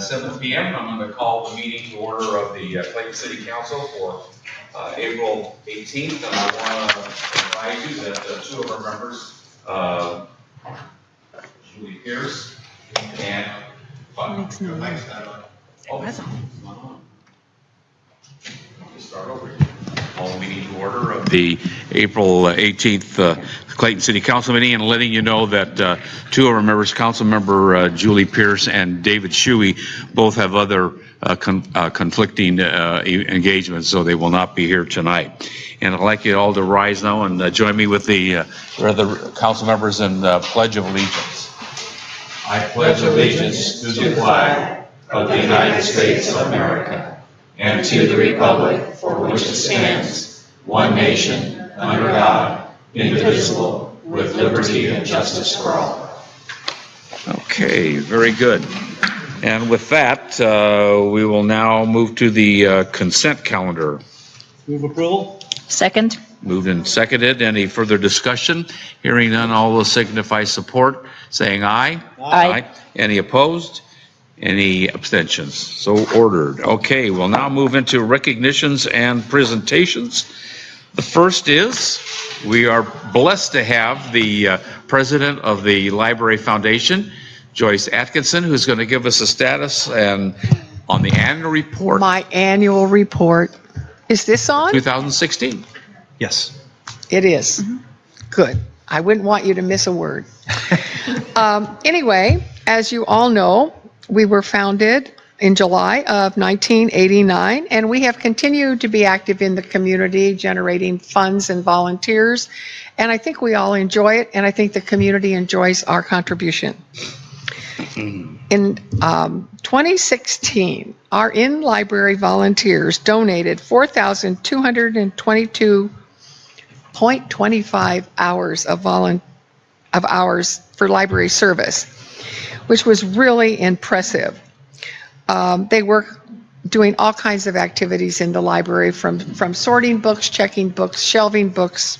7 p.m. I'm going to call the meeting to order of the Clayton City Council for April 18th. And I want to advise you that two of our members, Julie Pierce and start over. Call the meeting to order of the April 18th Clayton City Council meeting, and letting you know that two of our members, Council Member Julie Pierce and David Shuey, both have other conflicting engagements, so they will not be here tonight. And I'd like you all to rise now and join me with the other council members in the Pledge of Allegiance. I pledge allegiance to the flag of the United States of America and to the republic for which it stands, one nation, under God, indivisible, with liberty and justice for all. Okay, very good. And with that, we will now move to the consent calendar. Move approval. Second. Moved and seconded. Any further discussion? Hearing none, all will signify support, saying aye. Aye. Any opposed? Any abstentions? So ordered. Okay, we'll now move into recognitions and presentations. The first is, we are blessed to have the president of the Library Foundation, Joyce Atkinson, who's going to give us a status and on the annual report. My annual report. Is this on? 2016. Yes. It is. Good. I wouldn't want you to miss a word. Anyway, as you all know, we were founded in July of 1989, and we have continued to be active in the community, generating funds and volunteers. And I think we all enjoy it, and I think the community enjoys our contribution. In 2016, our in-library volunteers donated 4,222.25 hours of hours for library service, which was really impressive. They work doing all kinds of activities in the library, from sorting books, checking books, shelving books,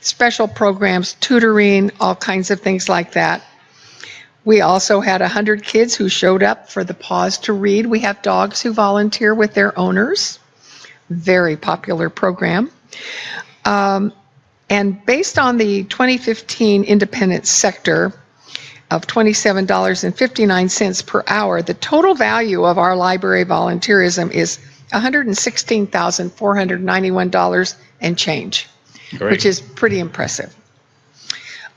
special programs, tutoring, all kinds of things like that. We also had 100 kids who showed up for the Pause to Read. We have dogs who volunteer with their owners. Very popular program. And based on the 2015 independent sector of $27.59 per hour, the total value of our library volunteerism is $116,491 and change, Great. Which is pretty impressive.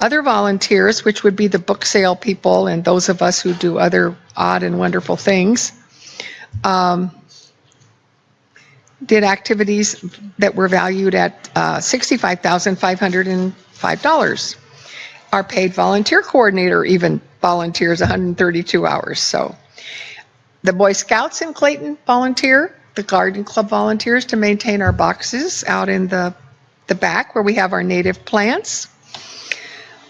Other volunteers, which would be the book sale people and those of us who do other odd and wonderful things, did activities that were valued at $65,505. Our paid volunteer coordinator even volunteers 132 hours. So the Boy Scouts in Clayton volunteer, the Garden Club volunteers to maintain our boxes out in the back where we have our native plants.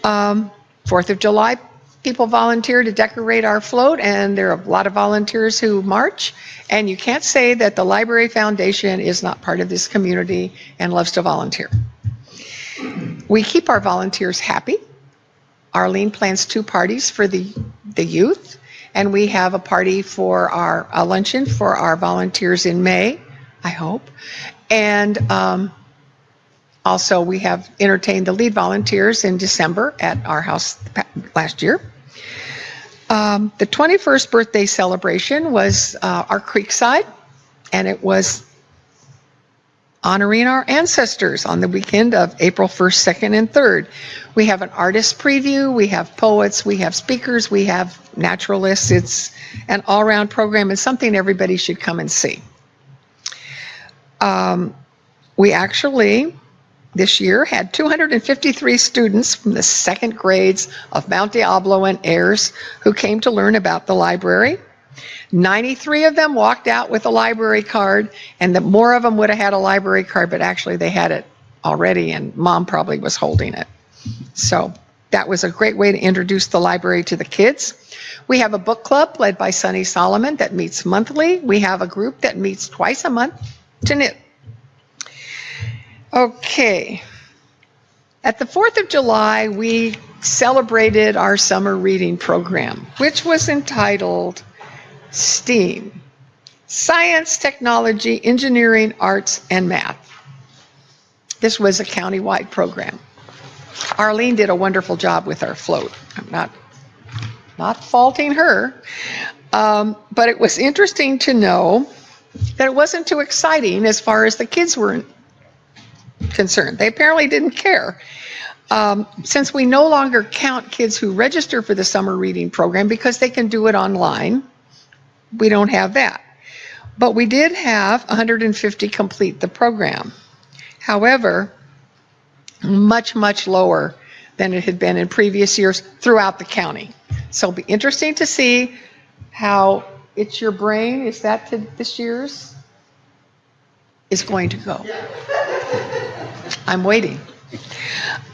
4th of July, people volunteer to decorate our float, and there are a lot of volunteers who march. And you can't say that the Library Foundation is not part of this community and loves to volunteer. We keep our volunteers happy. Arlene plans 2 parties for the youth, and we have a party for a luncheon for our volunteers in May, I hope. And also we have entertained the lead volunteers in December at our house last year. The 21st birthday celebration was our Creekside, and it was honoring our ancestors on the weekend of April 1st, 2nd, and 3rd. We have an artist preview, we have poets, we have speakers, we have naturalists. It's an all-around program and something everybody should come and see. We actually, this year, had 253 students from the 2nd grades of Mount Diablo and Ayers who came to learn about the library. 93 of them walked out with a library card, and more of them would have had a library card, but actually they had it already, and Mom probably was holding it. So that was a great way to introduce the library to the kids. We have a book club led by Sunny Solomon that meets monthly. We have a group that meets twice a month to knit. Okay. At the 4th of July, we celebrated our summer reading program, which was entitled STEAM, science, technology, engineering, arts, and math. This was a county-wide program. Arlene did a wonderful job with our float. I'm not faulting her, but it was interesting to know that it wasn't too exciting as far as the kids were concerned. They apparently didn't care. Since we no longer count kids who register for the summer reading program because they can do it online, we don't have that. But we did have 150 complete the program. However, much, much lower than it had been in previous years throughout the county. So it'll be interesting to see how It's Your Brain, is that to this year's? Is going to go. I'm waiting.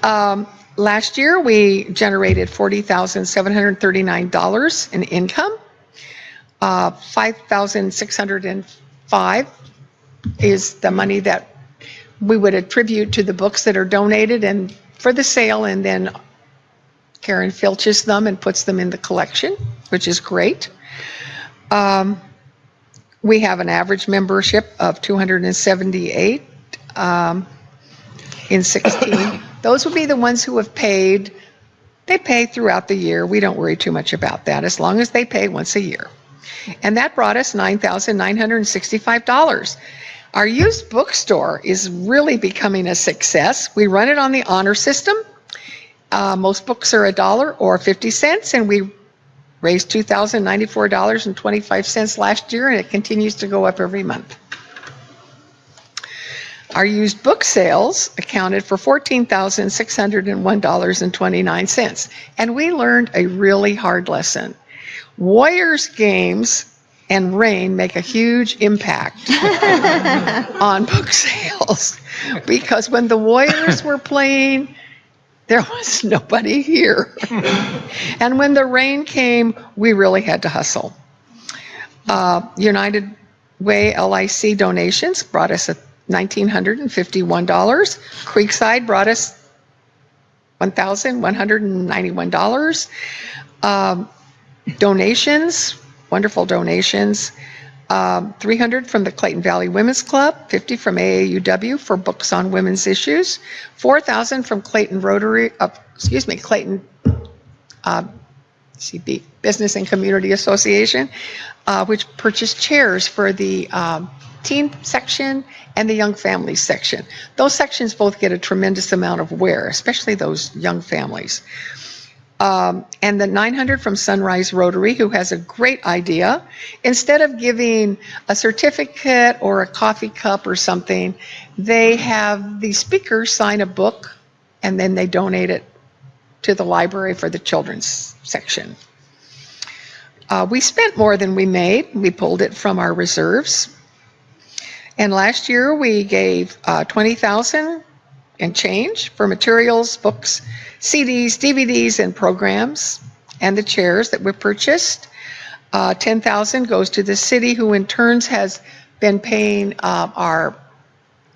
Last year, we generated $40,739 in income. 5,605 is the money that we would attribute to the books that are donated and for the sale, and then Karen filches them and puts them in the collection, which is great. We have an average membership of 278 in 16. Those would be the ones who have paid. They pay throughout the year. We don't worry too much about that as long as they pay once a year. And that brought us $9,965. Our used bookstore is really becoming a success. We run it on the honor system. Most books are $1 or 50 cents, and we raised $2,094.25 last year, and it continues to go up every month. Our used book sales accounted for $14,601.29, and we learned a really hard lesson. Warriors games and rain make a huge impact on book sales, because when the Warriors were playing, there was nobody here. And when the rain came, we really had to hustle. United Way LIC donations brought us $1,951. Creekside brought us $1,191. Donations, wonderful donations. 300 from the Clayton Valley Women's Club, 50 from AAUW for books on women's issues, 4,000 from Clayton Clayton Business and Community Association, which purchased chairs for the teen section and the young families section. Those sections both get a tremendous amount of wear, especially those young families. And the 900 from Sunrise Rotary, who has a great idea. Instead of giving a certificate or a coffee cup or something, they have the speakers sign a book and then they donate it to the library for the children's section. We spent more than we made. We pulled it from our reserves. And last year we gave $20,000 and change for materials, books, CDs, DVDs, and programs, and the chairs that were purchased. $10,000 goes to the city, who in turn has been paying our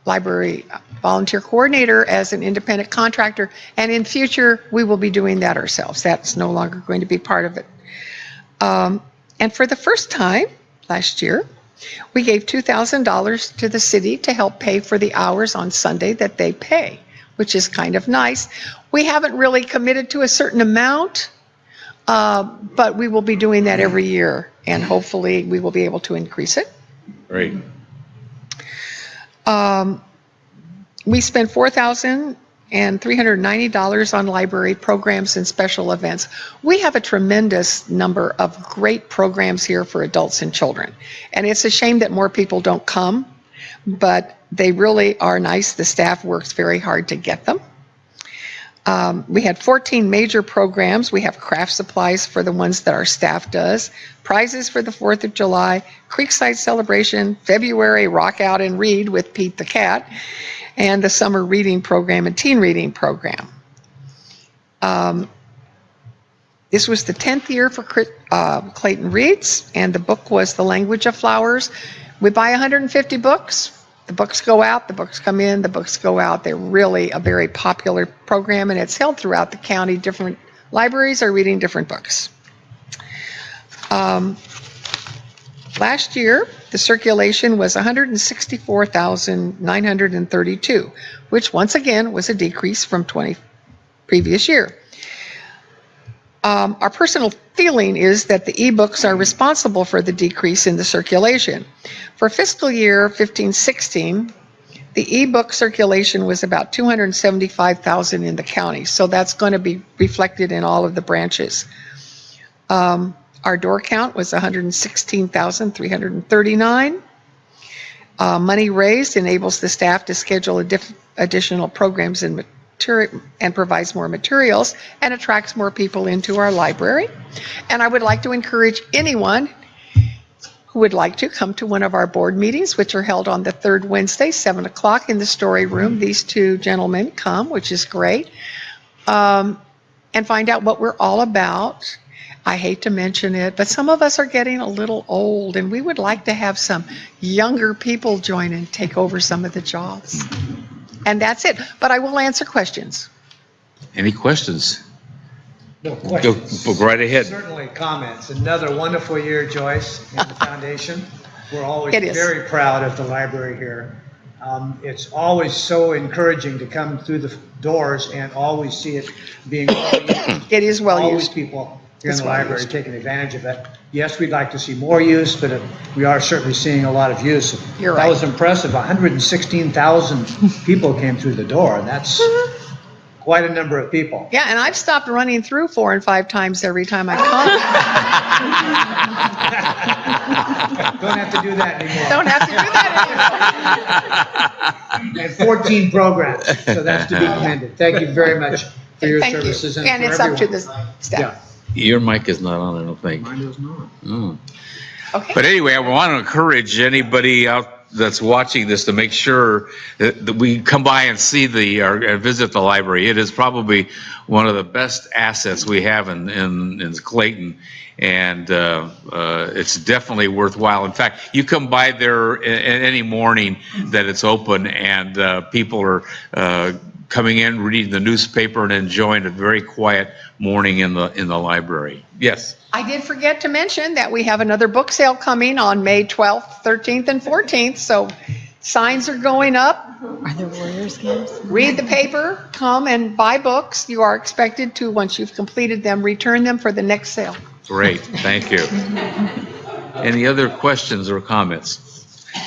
library volunteer coordinator as an independent contractor, and in future we will be doing that ourselves. That's no longer going to be part of it. And for the first time last year, we gave $2,000 to the city to help pay for the hours on Sunday that they pay, which is kind of nice. We haven't really committed to a certain amount, but we will be doing that every year, and hopefully we will be able to increase it. Great. We spent $4,390 on library programs and special events. We have a tremendous number of great programs here for adults and children, and it's a shame that more people don't come, but they really are nice. The staff works very hard to get them. We had 14 major programs. We have craft supplies for the ones that our staff does, prizes for the 4th of July, Creekside Celebration, February Rock Out and Read with Pete the Cat, and the summer reading program and teen reading program. This was the 10th year for Clayton Reads, and the book was The Language of Flowers. We buy 150 books. The books go out, the books come in, the books go out. They're really a very popular program, and it's held throughout the county. Different libraries are reading different books. Last year, the circulation was 164,932, which once again was a decrease from previous year. Our personal feeling is that the ebooks are responsible for the decrease in the circulation. For fiscal year 15-16, the ebook circulation was about 275,000 in the county, so that's going to be reflected in all of the branches. Our door count was 116,339. Money raised enables the staff to schedule additional programs and provides more materials and attracts more people into our library. And I would like to encourage anyone who would like to come to one of our board meetings, which are held on the third Wednesday, 7 o'clock in the story room. These two gentlemen come, which is great, and find out what we're all about. I hate to mention it, but some of us are getting a little old, and we would like to have some younger people join and take over some of the jobs. And that's it. But I will answer questions. Any questions? No questions. Go right ahead. Certainly comments. Another wonderful year, Joyce, and the foundation. We're always It is. very proud of the library here. It's always so encouraging to come through the doors and always see it being well used. It is well Always used. people here in It's the well library used. taking advantage of it. Yes, we'd like to see more use, but we are certainly seeing a lot of use. You're That right. was impressive. 116,000 people came through the door. That's quite a number of people. Yeah, and I've stopped running through 4 and 5 times every time I come. Don't have to do that anymore. Don't have to do that anymore. And 14 programs, so that's to be commended. Thank you very much for your Thank you. services and And for it's up to everyone. the staff. Yeah. Your mic is not on, I don't think. Mine is not. Oh. Okay. But anyway, I want to encourage anybody out that's watching this to make sure that we come by and see or visit the library. It is probably one of the best assets we have in Clayton, and it's definitely worthwhile. In fact, you come by there any morning that it's open, and people are coming in, reading the newspaper, and enjoying a very quiet morning in the library. Yes. I did forget to mention that we have another book sale coming on May 12th, 13th, and 14th, so signs are going up. Are there Warriors games? Read the paper, come and buy books. You are expected to, once you've completed them, return them for the next sale. Great, thank you. Any other questions or comments?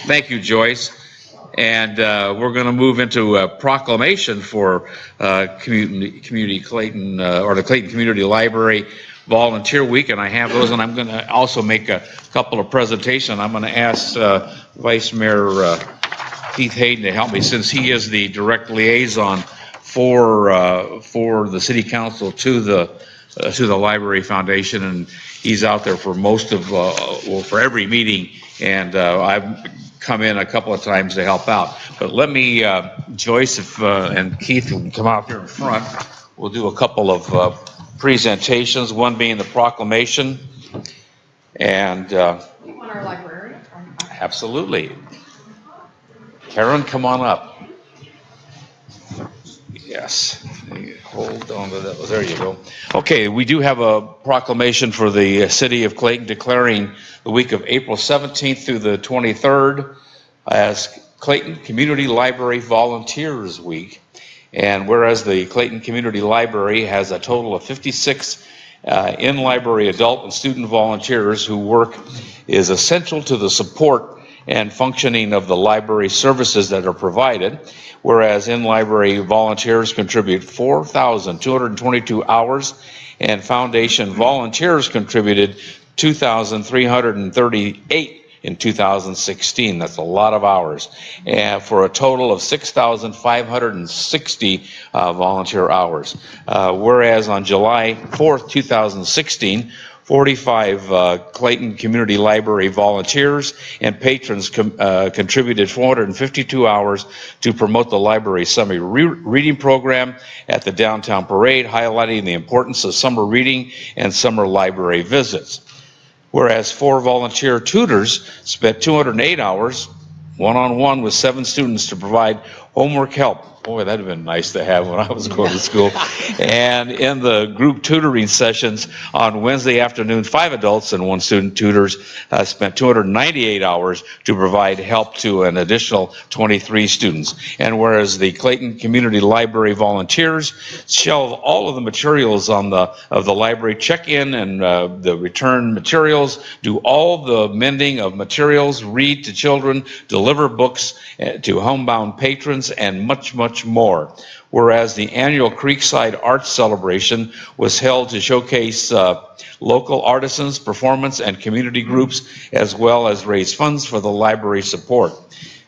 Thank you, Joyce. And we're going to move into a proclamation for Community Clayton, or the Clayton Community Library Volunteer Week, and I have those, and I'm going to also make a couple of presentations. I'm going to ask Vice Mayor Keith Hayden to help me, since he is the direct liaison for the City Council to the Library Foundation, and he's out there for most of, for every meeting, and I've come in a couple of times to help out. But let me, Joyce and Keith can come out here in front. We'll do a couple of presentations, one being the proclamation, and You want our librarian? absolutely. Karen, come on up. Yes, hold on to that. There you go. Okay, we do have a proclamation for the city of Clayton declaring the week of April 17th through the 23rd as Clayton Community Library Volunteers Week. And whereas the Clayton Community Library has a total of 56 in-library adult and student volunteers whose work is essential to the support and functioning of the library services that are provided, whereas in-library volunteers contribute 4,222 hours, and foundation volunteers contributed 2,338 in 2016. That's a lot of hours, and for a total of 6,560 volunteer hours. Whereas on July 4th, 2016, 45 Clayton Community Library volunteers and patrons contributed 452 hours to promote the library's summer reading program at the downtown parade, highlighting the importance of summer reading and summer library visits. Whereas 4 volunteer tutors spent 208 hours one-on-one with 7 students to provide homework help. Boy, that'd have been nice to have when I was going to school. And in the group tutoring sessions on Wednesday afternoon, 5 adults and 1 student tutors spent 298 hours to provide help to an additional 23 students. And whereas the Clayton Community Library volunteers shelve all of the materials of the library, check in and the return materials, do all the mending of materials, read to children, deliver books to homebound patrons, and much more. Whereas the annual Creekside Arts Celebration was held to showcase local artisans, performance, and community groups, as well as raise funds for the library support.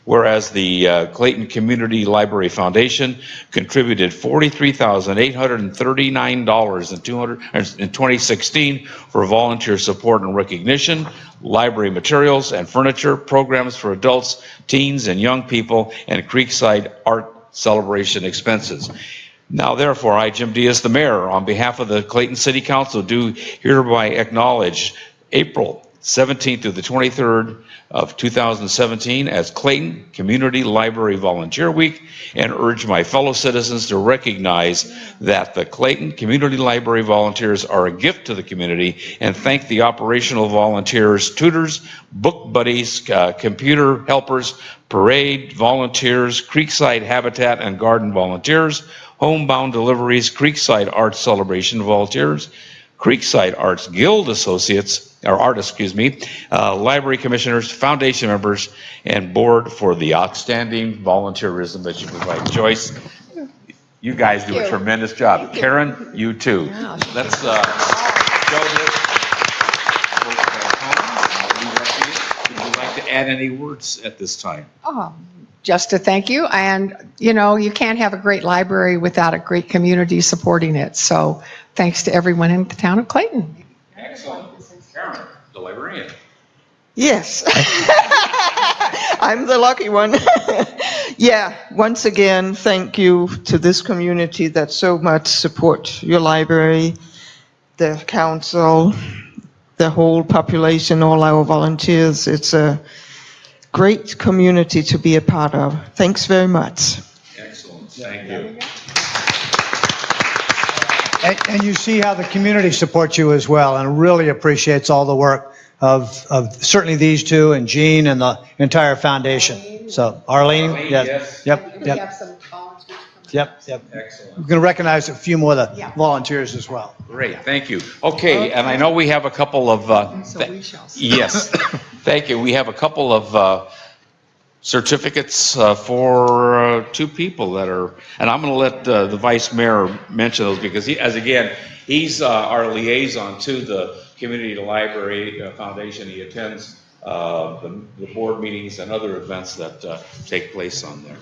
Whereas the Clayton Community Library Foundation contributed $43,839 in 2016 for volunteer support and recognition, library materials and furniture, programs for adults, teens, and young people, and Creekside Art Celebration expenses. Now, therefore, I, Jim Diaz, the mayor, on behalf of the Clayton City Council, do hereby acknowledge April 17th through the 23rd of 2017 as Clayton Community Library Volunteer Week, and urge my fellow citizens to recognize that the Clayton Community Library volunteers are a gift to the community, and thank the operational volunteers, tutors, book buddies, computer helpers, parade volunteers, Creekside Habitat and Garden volunteers, homebound deliveries, Creekside Arts Celebration volunteers, Creekside Arts Guild associates, or artists, library commissioners, foundation members, and board for the outstanding volunteerism that you provide. Joyce, you guys do a tremendous job. Karen, you too. Yeah. Let's show this. Would you like to add any words at this time? Just to thank you. And, you can't have a great library without a great community supporting it. So thanks to everyone in the town of Clayton. Excellent. Karen, the librarian. Yes. I'm the lucky one. Yeah, once again, thank you to this community that so much support your library, the council, the whole population, all our volunteers. It's a great community to be a part of. Thanks very much. Excellent. Thank you. And you see how the community supports you as well, and really appreciates all the work of certainly these two and Jean and the entire foundation. So Arlene, yes. Yep. Excellent. We're going to recognize a few more of the volunteers as well. Great, thank you. Okay, and I know we have a couple of, So we shall see. yes, thank you. We have a couple of certificates for 2 people that are, and I'm going to let the vice mayor mention those because he's our liaison to the Community Library Foundation. He attends the board meetings and other events that take place on there.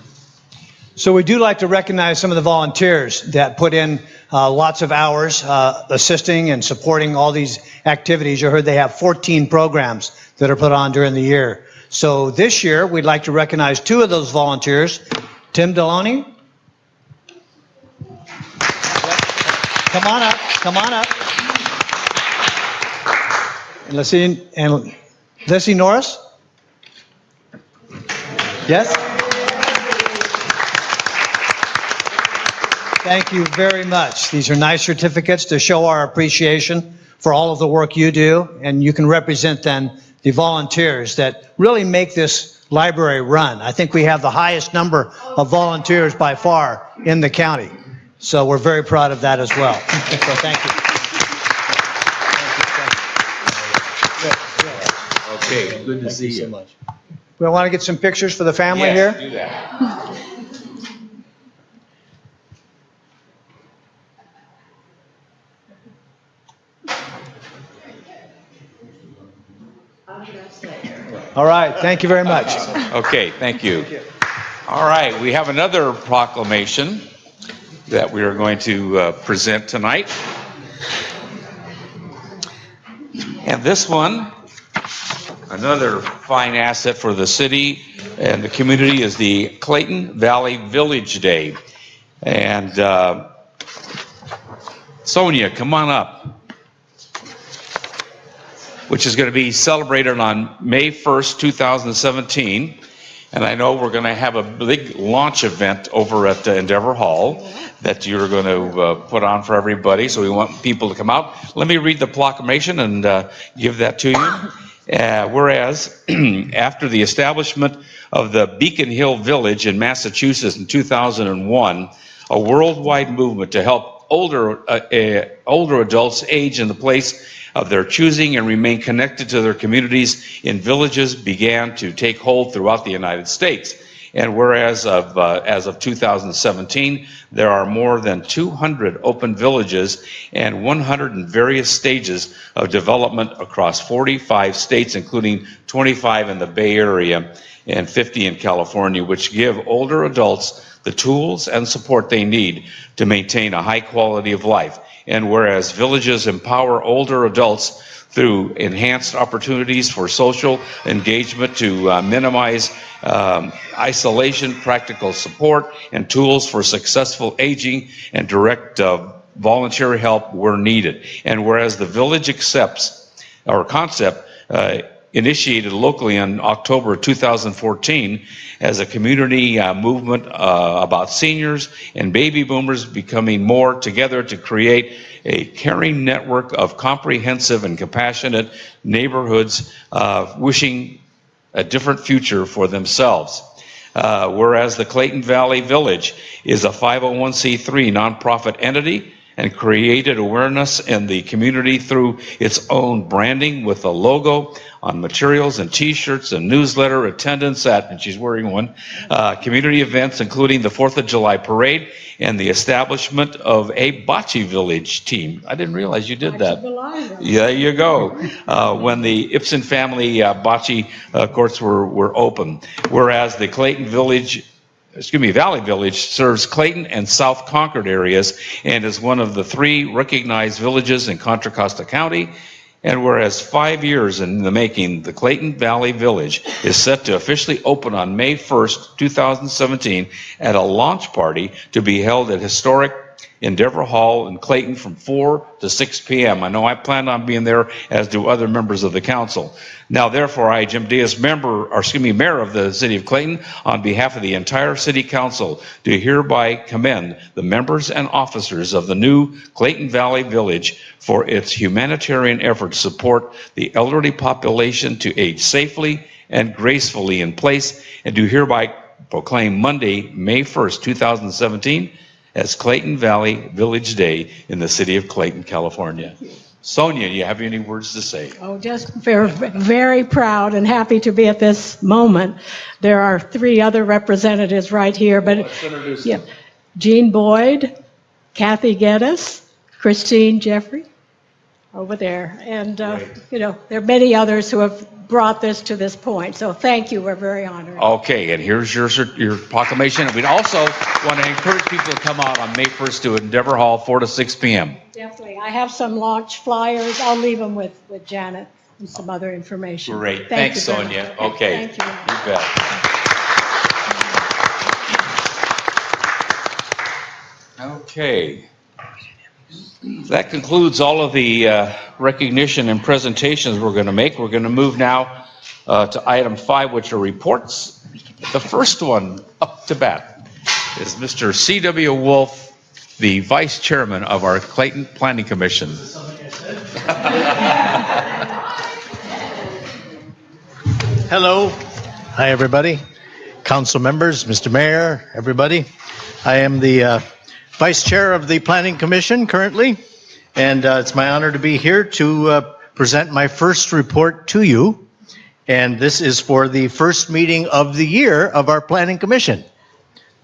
So we do like to recognize some of the volunteers that put in lots of hours assisting and supporting all these activities. You heard they have 14 programs that are put on during the year. So this year, we'd like to recognize 2 of those volunteers. Tim Deloney. Come on up. And Leslie Norris. Yes? Thank you very much. These are nice certificates to show our appreciation for all of the work you do, and you can represent then the volunteers that really make this library run. I think we have the highest number of volunteers by far in the county. So we're very proud of that as well. So thank you. Okay, good to see you. So much. We want to get some pictures for the family Yes, here? do that. All right, thank you very much. Okay, thank you. All right, we have another proclamation that we are going to present tonight. And this one, another fine asset for the city and the community, is the Clayton Valley Village Day. And Sonia, come on up. Which is going to be celebrated on May 1st, 2017. And I know we're going to have a big launch event over at Endeavor Hall that you're going to put on for everybody, so we want people to come out. Let me read the proclamation and give that to you. Whereas, after the establishment of the Beacon Hill Village in Massachusetts in 2001, a worldwide movement to help older adults age in the place of their choosing and remain connected to their communities in villages began to take hold throughout the United States. And whereas as of 2017, there are more than 200 open villages and 100 in various stages of development across 45 states, including 25 in the Bay Area and 50 in California, which give older adults the tools and support they need to maintain a high quality of life. And whereas villages empower older adults through enhanced opportunities for social engagement to minimize isolation, practical support, and tools for successful aging and direct voluntary help where needed. And whereas the village concept initiated locally in October 2014 as a community movement about seniors and baby boomers becoming more together to create a caring network of comprehensive and compassionate neighborhoods wishing a different future for themselves. Whereas the Clayton Valley Village is a 501c3 nonprofit entity and created awareness in the community through its own branding with a logo on materials and t-shirts and newsletter attendance at, and she's wearing one, community events including the 4th of July parade and the establishment of a bocce village team. I didn't realize you did that. Yeah, there you go. When the Ibsen family bocce courts were open. Whereas the Valley Village serves Clayton and South Concord areas and is one of the 3 recognized villages in Contra Costa County. And whereas 5 years in the making, the Clayton Valley Village is set to officially open on May 1st, 2017 at a launch party to be held at historic Endeavor Hall in Clayton from 4 to 6 p.m. I know I plan on being there, as do other members of the council. Now, therefore, I, Jim Diaz, mayor of the city of Clayton, on behalf of the entire city council, do hereby commend the members and officers of the new Clayton Valley Village for its humanitarian effort to support the elderly population to age safely and gracefully in place, and do hereby proclaim Monday, May 1st, 2017, as Clayton Valley Village Day in the city of Clayton, California. Sonia, do you have any words to say? Oh, just very, very proud and happy to be at this moment. There are 3 other representatives right here, but Let's introduce yeah, Jean Boyd, Kathy Geddes, Christine Jeffrey, over there, and there are many others who have brought this to this point. So thank you. We're very honored. Okay, and here's your proclamation. We'd also want to encourage people to come out on May 1st to Endeavor Hall, 4 to 6 p.m. Definitely. I have some launch flyers. I'll leave them with Janet and some other information. Great. Thank Thanks, you very Sonia. much. Okay. Thank you. You bet. Okay. That concludes all of the recognition and presentations we're going to make. We're going to move now to item 5, which are reports. The first one up to bat is Mr. C.W. Wolf, the Vice Chairman of our Clayton Planning Commission. Hello. Hi, everybody. Council members, Mr. Mayor, everybody. I am the Vice Chair of the Planning Commission currently, and it's my honor to be here to present my first report to you. And this is for the first meeting of the year of our Planning Commission,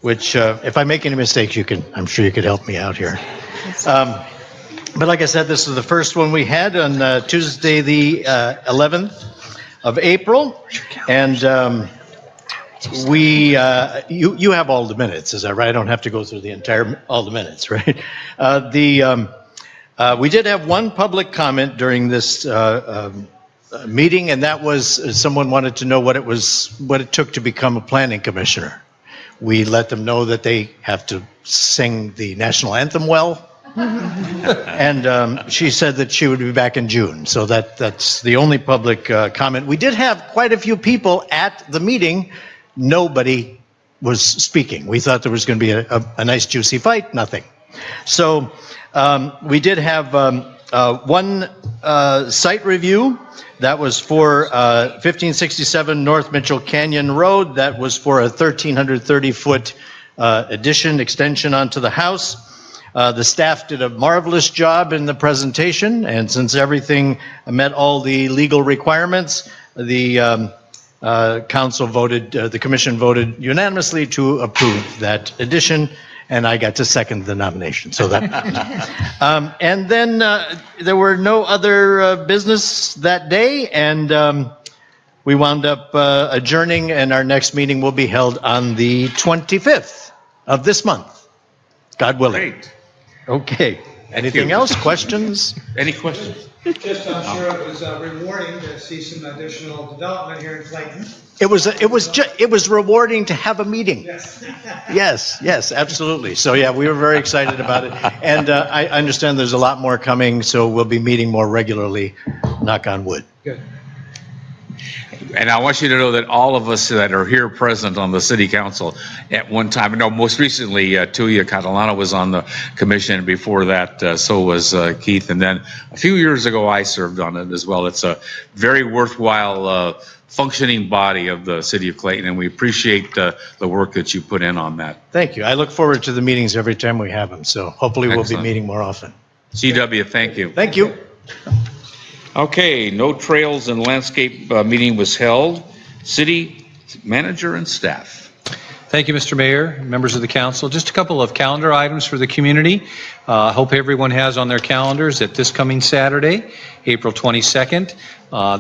which if I make any mistakes, I'm sure you could help me out here. But like I said, this is the first one we had on Tuesday, the 11th of April. And you have all the minutes, is that right? I don't have to go through all the minutes, right? We did have one public comment during this meeting, and that was someone wanted to know what it took to become a planning commissioner. We let them know that they have to sing the national anthem well, and she said that she would be back in June. So that's the only public comment. We did have quite a few people at the meeting nobody was speaking. We thought there was going to be a nice juicy fight, nothing. So we did have one site review. That was for 1567 North Mitchell Canyon Road. That was for a 1,330-foot addition, extension onto the house. The staff did a marvelous job in the presentation, and since everything met all the legal requirements, the council voted, the commission voted unanimously to approve that addition, and I got to second the nomination. So that, and then there were no other business that day, and we wound up adjourning, and our next meeting will be held on the 25th of this month, God willing. Great. Okay. Anything you. else? Questions? Any questions? Just, I'm sure it was rewarding to see some additional development here in Clayton. It was rewarding to have a meeting. Yes, absolutely. So yeah, we were very excited about it, and I understand there's a lot more coming. So we'll be meeting more regularly. Knock on wood. Good. And I want you to know that all of us that are here present on the city council at one time, no, most recently, Tuya Catalano was on the commission, and before that, so was Keith. And then a few years ago, I served on it as well. It's a very worthwhile functioning body of the city of Clayton, and we appreciate the work that you put in on that. Thank you. I look forward to the meetings every time we have them. So hopefully we'll Excellent. be meeting more often. CW, thank you. Thank you. Okay, no trails and landscape meeting was held. City manager and staff. Thank you, Mr. Mayor, members of the council. Just a couple of calendar items for the community. Hope everyone has on their calendars that this coming Saturday, April 22nd,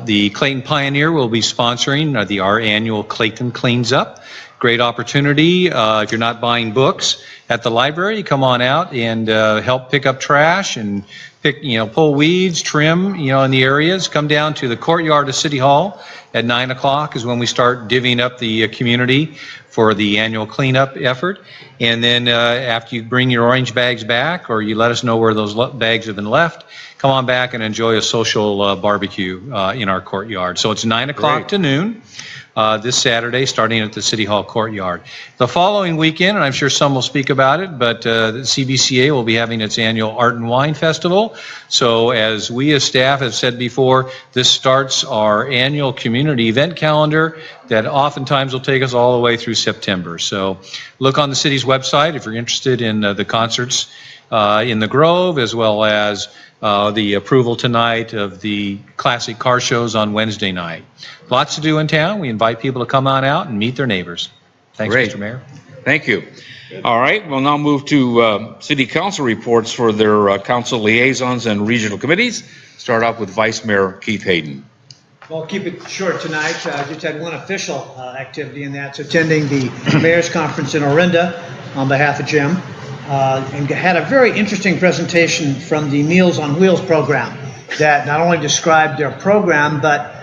the Clayton Pioneer will be sponsoring our annual Clayton Cleans Up. Great opportunity. If you're not buying books at the library, come on out and help pick up trash and pull weeds, trim, in the areas. Come down to the courtyard of City Hall at 9 o'clock is when we start divvying up the community for the annual cleanup effort. And then after you bring your orange bags back, or you let us know where those bags have been left, come on back and enjoy a social barbecue in our courtyard. So it's 9 o'clock to noon. This Saturday, starting at the City Hall courtyard. The following weekend, and I'm sure some will speak about it, but the CBCA will be having its annual Art and Wine Festival. So as we as staff have said before, this starts our annual community event calendar that oftentimes will take us all the way through September. So look on the city's website if you're interested in the concerts in the Grove, as well as the approval tonight of the classic car shows on Wednesday night. Lots to do in town. We invite people to come on out and meet their neighbors. Thanks, Great. Mr. Mayor. Thank you. All right, we'll now move to city council reports for their council liaisons and regional committees. Start off with Vice Mayor Keith Hayden. Well, keep it short tonight. I just had one official activity, and that's attending the mayor's conference in Orinda on behalf of Jim. And had a very interesting presentation from the Meals on Wheels program that not only described their program, but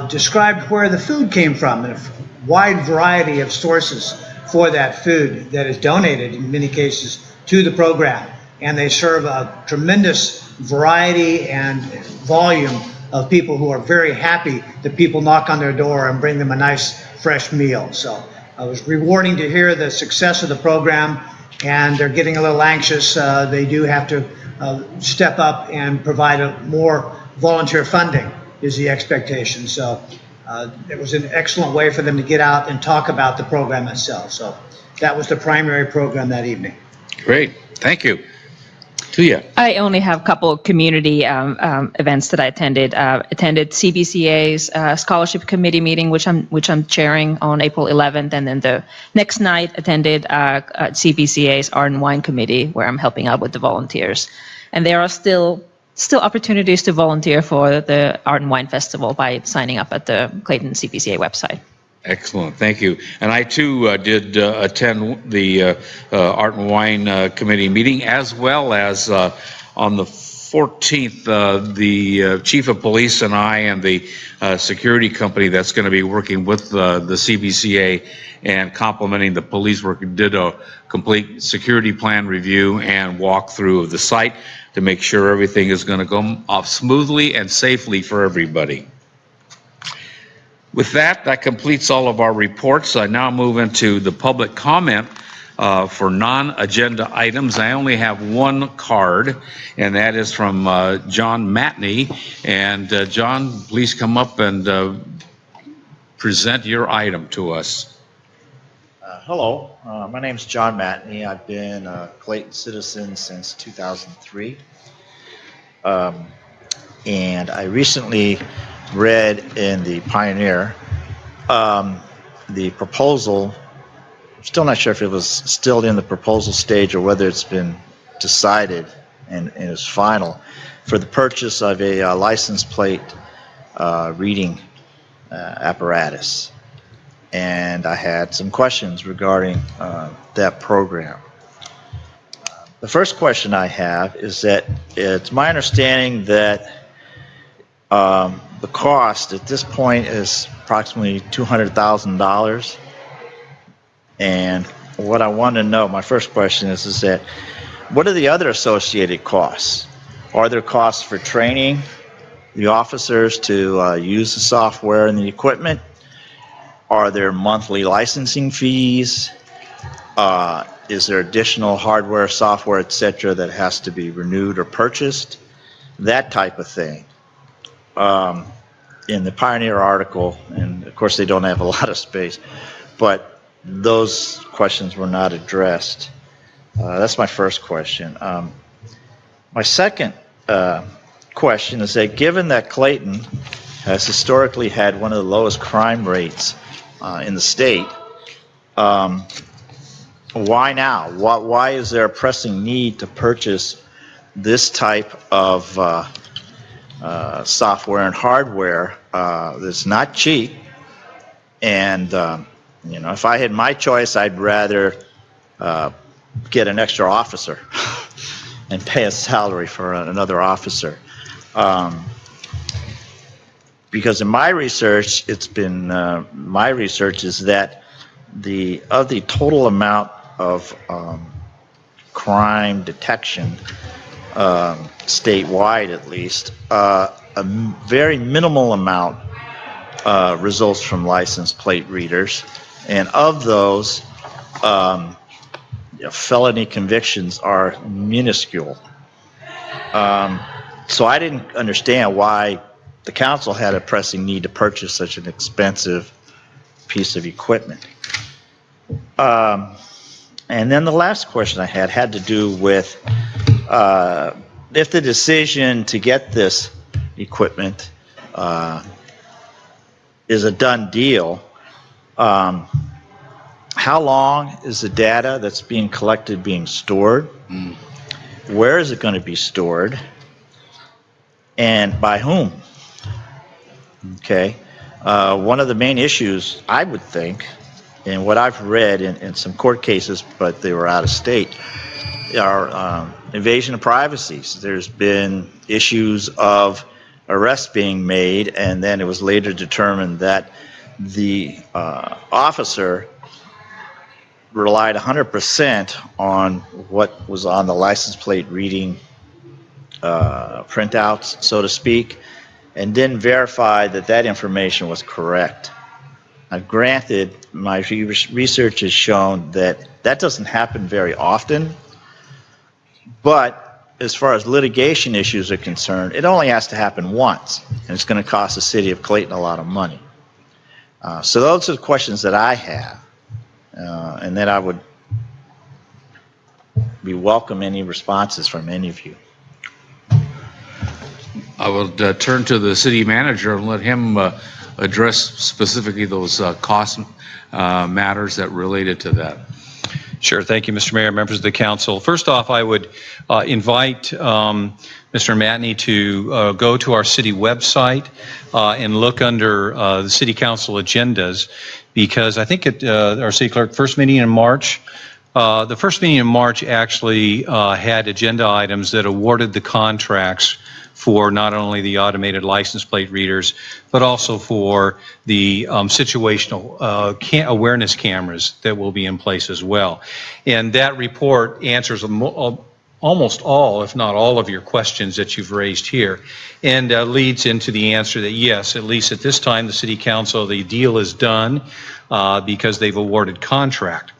described where the food came from and a wide variety of sources for that food that is donated in many cases to the program. And they serve a tremendous variety and volume of people who are very happy that people knock on their door and bring them a nice fresh meal. So it was rewarding to hear the success of the program, and they're getting a little anxious. They do have to step up and provide more volunteer funding is the expectation. So it was an excellent way for them to get out and talk about the program itself. So that was the primary program that evening. Great, thank you. Tuya. I only have a couple of community events that I attended. Attended CBCA's scholarship committee meeting, which I'm chairing on April 11th, and then the next night attended CBCA's Art and Wine committee, where I'm helping out with the volunteers. And there are still opportunities to volunteer for the Art and Wine Festival by signing up at the Clayton CBCA website. Excellent, thank you. And I too did attend the Art and Wine Committee meeting, as well as on the 14th, the Chief of Police and I and the security company that's going to be working with the CBCA and complementing the police work did a complete security plan review and walkthrough of the site to make sure everything is going to go off smoothly and safely for everybody. With that, that completes all of our reports. I now move into the public comment for non-agenda items. I only have one card, and that is from John Matney. And John, please come up and present your item to us. Hello, my name's John Matney. I've been a Clayton citizen since 2003. And I recently read in the Pioneer the proposal. I'm still not sure if it was still in the proposal stage or whether it's been decided and is final for the purchase of a license plate reading apparatus. And I had some questions regarding that program. The first question I have is that it's my understanding that the cost at this point is approximately $200,000. And what I want to know, my first question is that what are the other associated costs? Are there costs for training the officers to use the software and the equipment? Are there monthly licensing fees? Is there additional hardware, software, etc. that has to be renewed or purchased? That type of thing. In the Pioneer article, and of course they don't have a lot of space, but those questions were not addressed. That's my first question. My second question is that given that Clayton has historically had one of the lowest crime rates in the state, why now? Why is there a pressing need to purchase this type of software and hardware that's not cheap? And you know, if I had my choice, I'd rather get an extra officer and pay a salary for another officer. Because in my research, it's been my research is that the total amount of crime detection statewide, at least, a very minimal amount results from license plate readers, and of those, felony convictions are minuscule. So I didn't understand why the council had a pressing need to purchase such an expensive piece of equipment. And then the last question I had to do with if the decision to get this equipment is a done deal, how long is the data that's being collected being stored? Where is it going to be stored? And by whom? Okay. One of the main issues, I would think, and what I've read in some court cases, but they were out of state, are invasion of privacy. There's been issues of arrests being made, and then it was later determined that the officer relied 100% on what was on the license plate reading printouts, so to speak, and didn't verify that that information was correct. Now, granted, my research has shown that that doesn't happen very often, but as far as litigation issues are concerned, it only has to happen once, and it's going to cost the city of Clayton a lot of money. So those are the questions that I have, and then I would welcome any responses from any of you. I will turn to the city manager and let him address specifically those cost matters that related to that. Sure. Thank you, Mr. Mayor, members of the council. First off, I would invite Mr. Matney to go to our city website and look under the city council agendas, because I think at our city clerk first meeting in March, the first meeting in March actually had agenda items that awarded the contracts for not only the automated license plate readers, but also for the situational awareness cameras that will be in place as well. And that report answers almost all, if not all of your questions that you've raised here, and leads into the answer that yes, at least at this time, the City Council, the deal is done because they've awarded contract.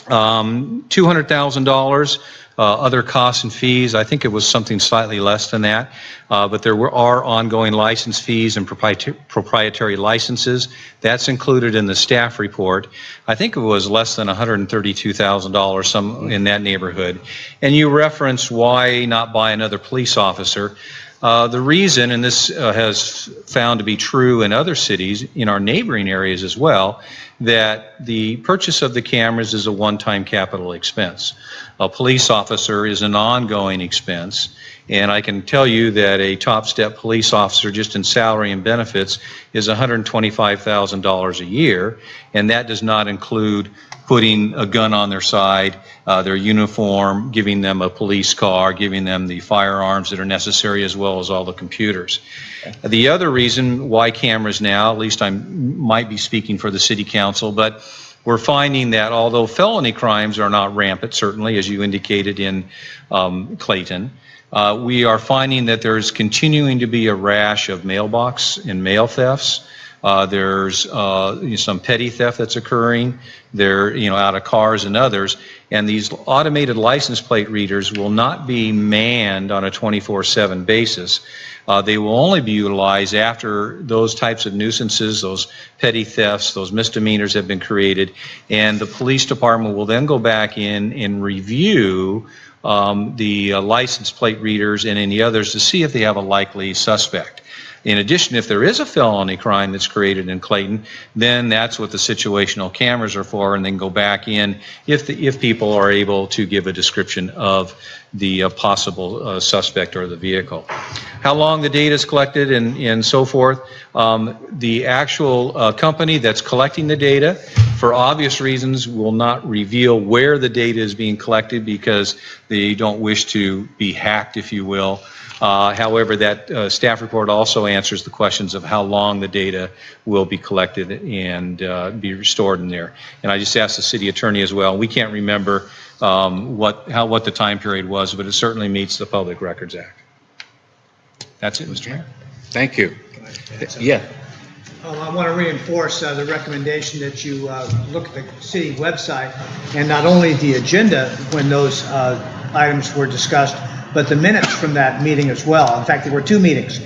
$200,000, other costs and fees. I think it was something slightly less than that, but are ongoing license fees and proprietary licenses. That's included in the staff report. I think it was less than $132,000, some in that neighborhood. And you referenced why not buy another police officer. The reason, and this has found to be true in other cities, in our neighboring areas as well, that the purchase of the cameras is a one-time capital expense. A police officer is an ongoing expense, and I can tell you that a top-step police officer just in salary and benefits is $125,000 a year, and that does not include putting a gun on their side, their uniform, giving them a police car, giving them the firearms that are necessary, as well as all the computers. The other reason why cameras now, at least I might be speaking for the City Council, but we're finding that although felony crimes are not rampant, certainly, as you indicated in Clayton, we are finding that there's continuing to be a rash of mailbox and mail thefts. There's some petty theft that's occurring there, out of cars and others. And these automated license plate readers will not be manned on a 24/7 basis. They will only be utilized after those types of nuisances, those petty thefts, those misdemeanors have been created. And the police department will then go back in and review the license plate readers and any others to see if they have a likely suspect. In addition, if there is a felony crime that's created in Clayton, then that's what the situational cameras are for, and then go back in if people are able to give a description of the possible suspect or the vehicle. How long the data is collected and so forth, the actual company that's collecting the data, for obvious reasons, will not reveal where the data is being collected because they don't wish to be hacked, if you will. However, that staff report also answers the questions of how long the data will be collected and be stored in there. And I just asked the city attorney as well. We can't remember what the time period was, but it certainly meets the Public Records Act. That's it, Mr. Mayor. Thank you. Yeah. I want to reinforce the recommendation that you look at the city website and not only the agenda when those items were discussed, but the minutes from that meeting as well. In fact, there were two meetings.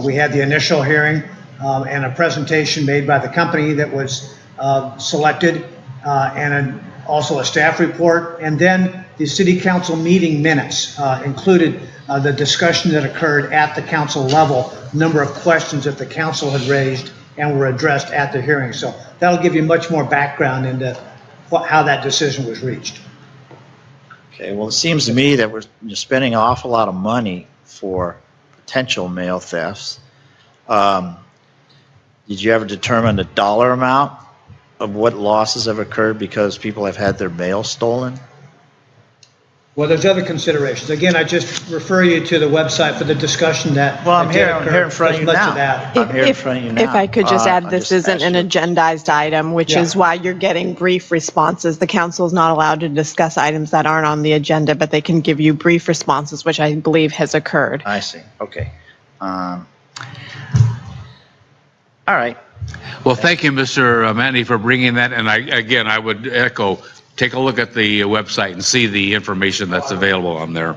We had the initial hearing and a presentation made by the company that was selected and also a staff report. And then the city council meeting minutes included the discussion that occurred at the council level, number of questions that the council had raised and were addressed at the hearing. So that'll give you much more background into how that decision was reached. Okay, well, it seems to me that we're spending an awful lot of money for potential mail thefts. Did you ever determine the dollar amount of what losses have occurred because people have had their mail stolen? Well, there's other considerations. Again, I just refer you to the website for the discussion that. Well, I'm that did here occur. in front of you There's much now. of that. I'm here in front of you now. If I could just add, I this just isn't an asked agendized item, which is why you're getting brief responses. The council is not allowed to discuss items that aren't on the agenda, but they can give you brief responses, which I believe has occurred. I see, okay. All right. Well, thank you, Mr. Manny, for bringing that. And I would echo, take a look at the website and see the information that's available on there.